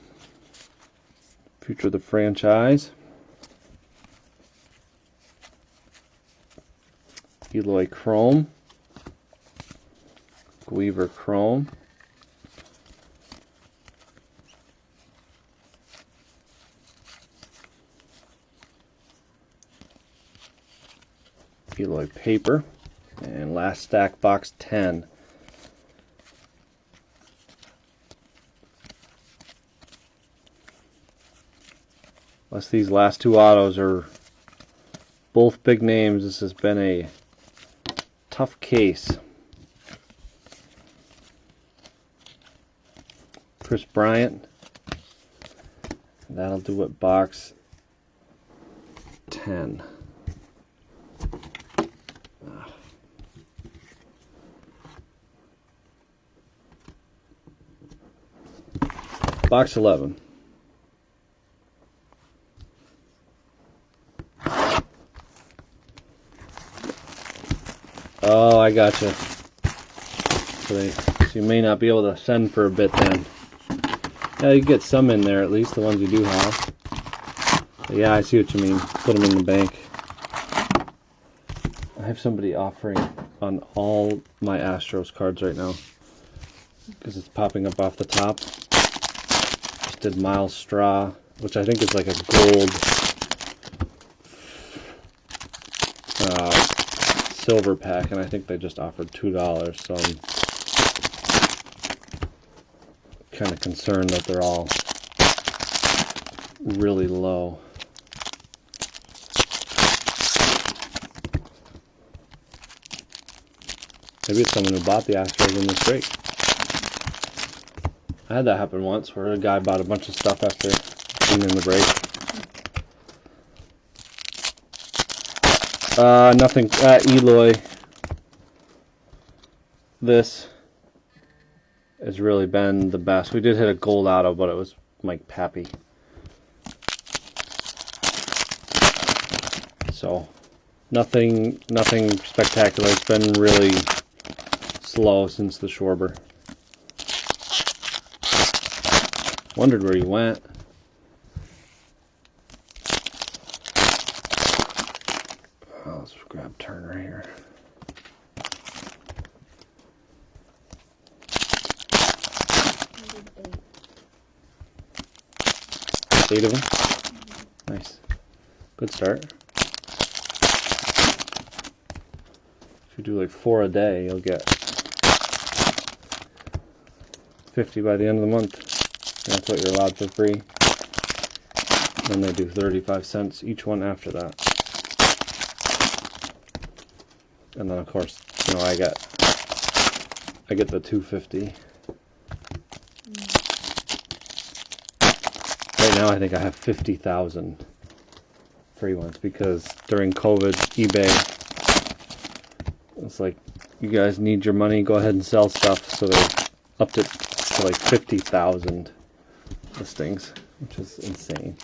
Future of the franchise. Eloy Chrome. Weaver Chrome. Eloy Paper. And last stack, box 10. Unless these last two autos are both big names, this has been a tough case. Chris Bryant. That'll do it, box 10. Box 11. Oh, I gotcha. So you may not be able to send for a bit then. Yeah, you get some in there, at least the ones you do have. But yeah, I see what you mean. Put them in the bank. I have somebody offering on all my Astros cards right now because it's popping up off the top. Just did Miles Straw, which I think is like a gold silver pack, and I think they just offered $2, so I'm kind of concerned that they're all really low. Maybe it's someone who bought the Astros in this break. I had that happen once where a guy bought a bunch of stuff after being in the break. Nothing. Eloy. This has really been the best. We did hit a gold auto, but it was Mike Pappy. So nothing spectacular. It's been really slow since the Schwarber. Wondered where he went. Oh, let's grab Turner here. Eight of them? Mm-hmm. Nice. Good start. If you do like 4 a day, you'll get 50 by the end of the month. That's what you're allowed for free. Then they do 35 cents each one after that. And then of course, you know, I get the $2.50. Right now I think I have 50,000 free ones because during COVID, eBay, it's like, you guys need your money, go ahead and sell stuff. So they upped it to like 50,000 listings, which is insane.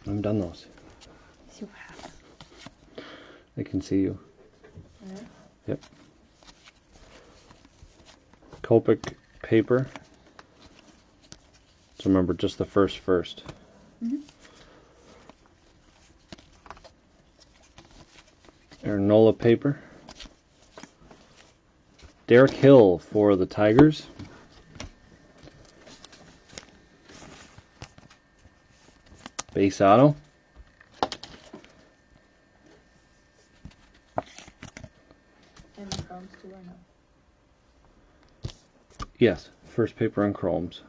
I'm done those. You have. I can see you. Yeah. Yep. Copic paper. So remember, just the first. Mm-hmm. Arnola paper. Derek Hill for the Tigers. Base auto. And the chromes too, or no? Yes, first paper on chromes.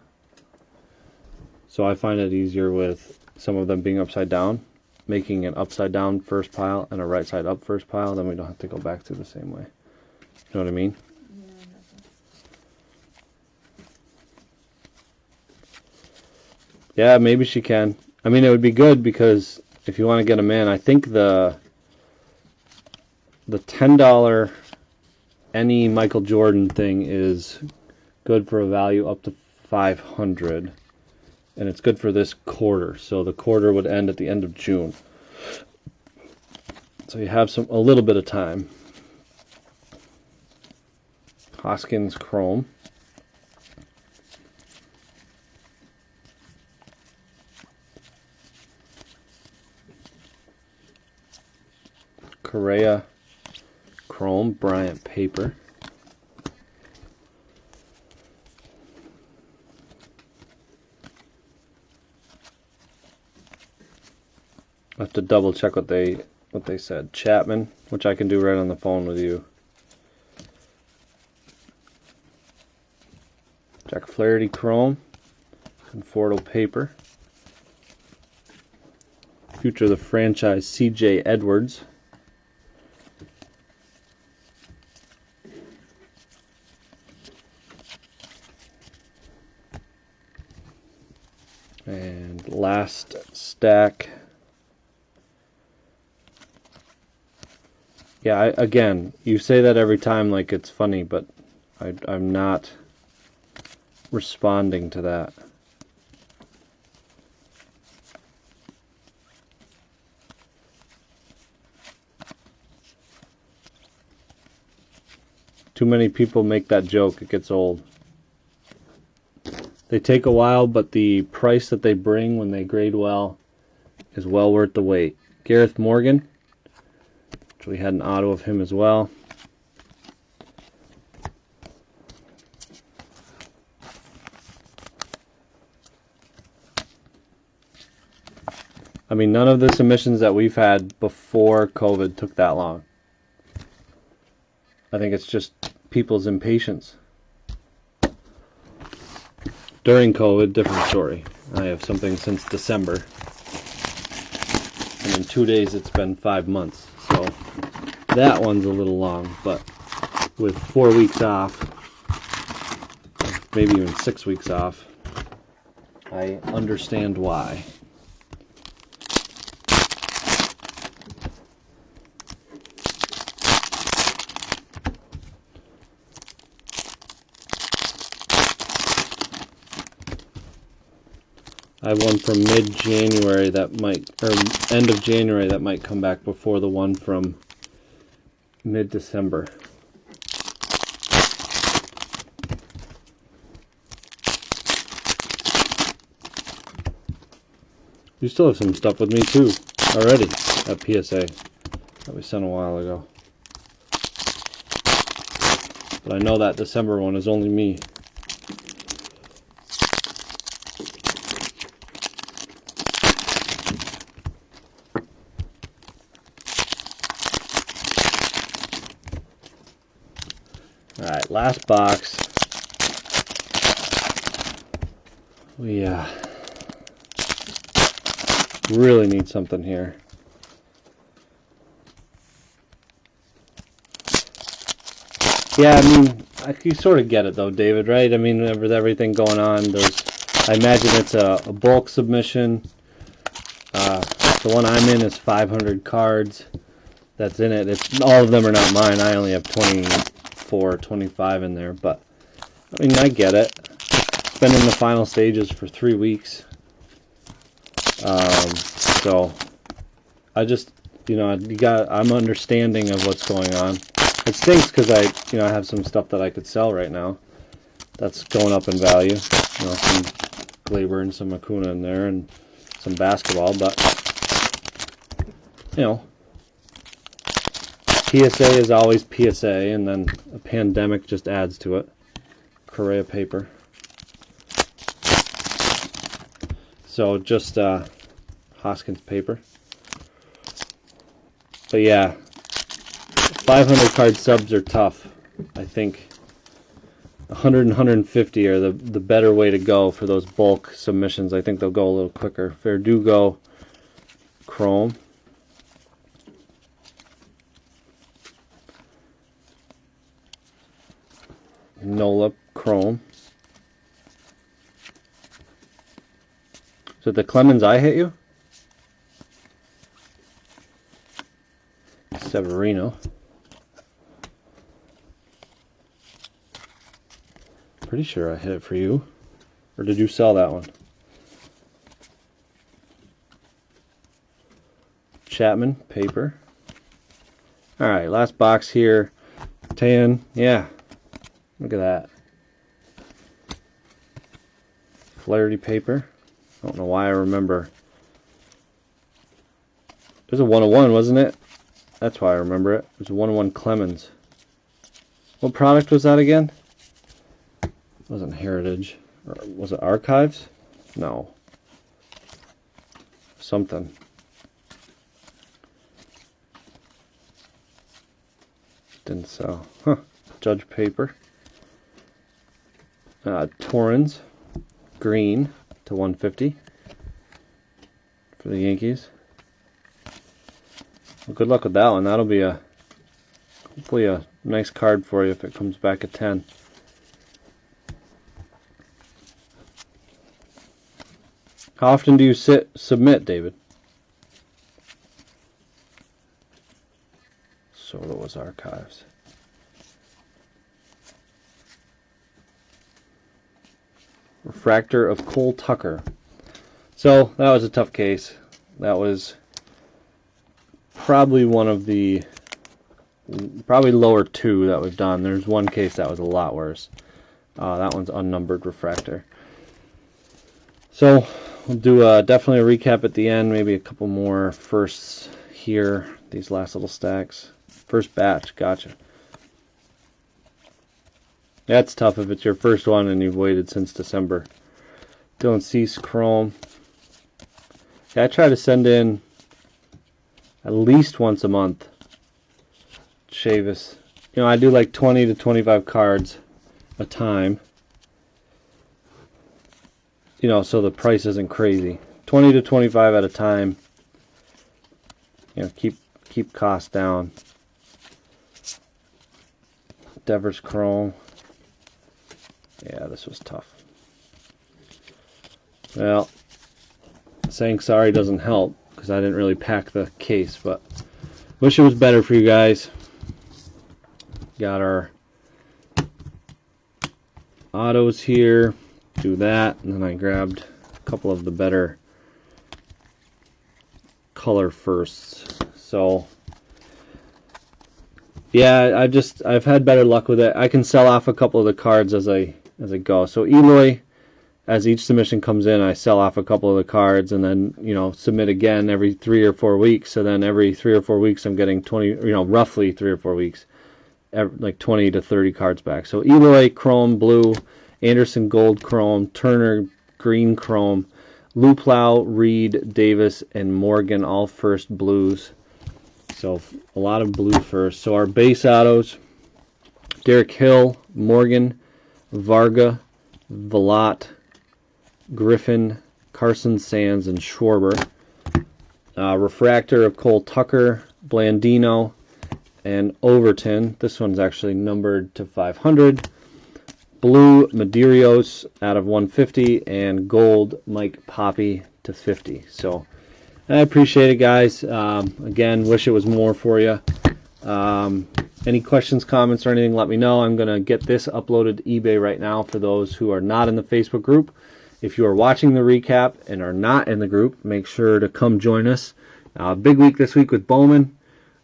So I find it easier with some of them being upside down, making an upside down first pile and a right side up first pile, then we don't have to go back through the same way. You know what I mean? Yeah, nothing. Yeah, maybe she can. I mean, it would be good because if you want to get them in, I think the the $10 any Michael Jordan thing is good for a value up to 500, and it's good for this quarter. So the quarter would end at the end of June. So you have a little bit of time. Hoskins Chrome. Correa Chrome, Bryant paper. I have to double check what they said. Chapman, which I can do right on the phone with you. Jack Flaherty Chrome, Conforto paper. Future of the franchise, C.J. Edwards. And last stack. Yeah, again, you say that every time like it's funny, but I'm not responding to that. Too many people make that joke, it gets old. They take a while, but the price that they bring when they grade well is well worth the wait. Gareth Morgan, which we had an auto of him as well. I mean, none of the submissions that we've had before COVID took that long. I think it's just people's impatience. During COVID, different story. I have something since December. And in 2 days, it's been 5 months. So that one's a little long, but with 4 weeks off, maybe even 6 weeks off, I understand why. I have one from mid-January that might, or end of January that might come back before the one from mid-December. You still have some stuff with me too, already, at PSA, that we sent a while ago. But I know that December one is only me. Alright, last box. We really need something here. Yeah, I mean, you sort of get it though, David, right? I mean, with everything going on, I imagine it's a bulk submission. The one I'm in is 500 cards. That's in it. All of them are not mine. I only have 24, 25 in there, but I mean, I get it. It's been in the final stages for 3 weeks. So I just, I'm understanding of what's going on. It stinks because I have some stuff that I could sell right now that's going up in value. Some Glaber and some Acuna in there and some basketball, but PSA is always PSA, and then a pandemic just adds to it. Correa paper. So just Hoskins paper. But yeah, 500 card subs are tough. I think 100 and 150 are the better way to go for those bulk submissions. I think they'll go a little quicker. Verdugo Chrome. Nola Chrome. Is it the Clemens I hit you? Severino. Pretty sure I hit it for you. Or did you sell that one? Chapman, paper. Alright, last box here. Tan, yeah. Look at that. Flaherty paper. I don't know why I remember. It was a 101, wasn't it? That's why I remember it. It was a 101 Clemens. What product was that again? It wasn't Heritage. Or was it Archives? No. Something. Didn't sell. Huh. Judge paper. Torrens. Green to 150 for the Yankees. Well, good luck with that one. That'll be hopefully a nice card for you if it comes back at 10. How often do you submit, David? So that was Archives. Refractor of Cole Tucker. So that was a tough case. That was probably one of the lower two that we've done. There's one case that was a lot worse. That one's unnumbered refractor. So we'll do definitely a recap at the end. Maybe a couple more firsts here. These last little stacks. First batch. Gotcha. That's tough if it's your first one and you've waited since December. Dylan Cease Chrome. Yeah, I try to send in at least once a month. Chavis. You know, I do like 20 to 25 cards a time. You know, so the price isn't crazy. 20 to 25 at a time. You know, keep costs down. Devers Chrome. Yeah, this was tough. Well, saying sorry doesn't help because I didn't really pack the case, but wish it was better for you guys. Got our autos here. Do that, and then I grabbed a couple of the better color firsts. So yeah, I've had better luck with it. I can sell off a couple of the cards as I go. So Eloy, as each submission comes in, I sell off a couple of the cards, and then, you know, submit again every 3 or 4 weeks. So then every 3 or 4 weeks, I'm getting 20, you know, roughly 3 or 4 weeks, like 20 to 30 cards back. So Eloy Chrome Blue, Anderson Gold Chrome, Turner Green Chrome, Luplow, Reed, Davis, and Morgan, all first blues. So a lot of blue first. So our base autos: Derek Hill, Morgan, Varga, Velat, Griffin, Carson Sands, and Schwarber. Refractor of Cole Tucker, Blandino, and Overton. This one's actually numbered to 500. Blue, Medeiros out of 150, and gold, Mike Poppy to 50. So I appreciate it, guys. Again, wish it was more for you. Any questions, comments, or anything, let me know. I'm going to get this uploaded to eBay right now for those who are not in the Facebook group. If you are watching the recap and are not in the group, make sure to come join us. Big week this week with Bowman,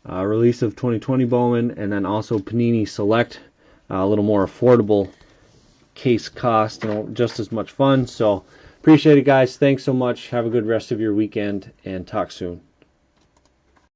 release of 2020 Bowman, and then also Panini Select, a little more affordable case cost, you know, just as much fun. So appreciate it, guys. Thanks so much. Have a good rest of your weekend, and talk soon.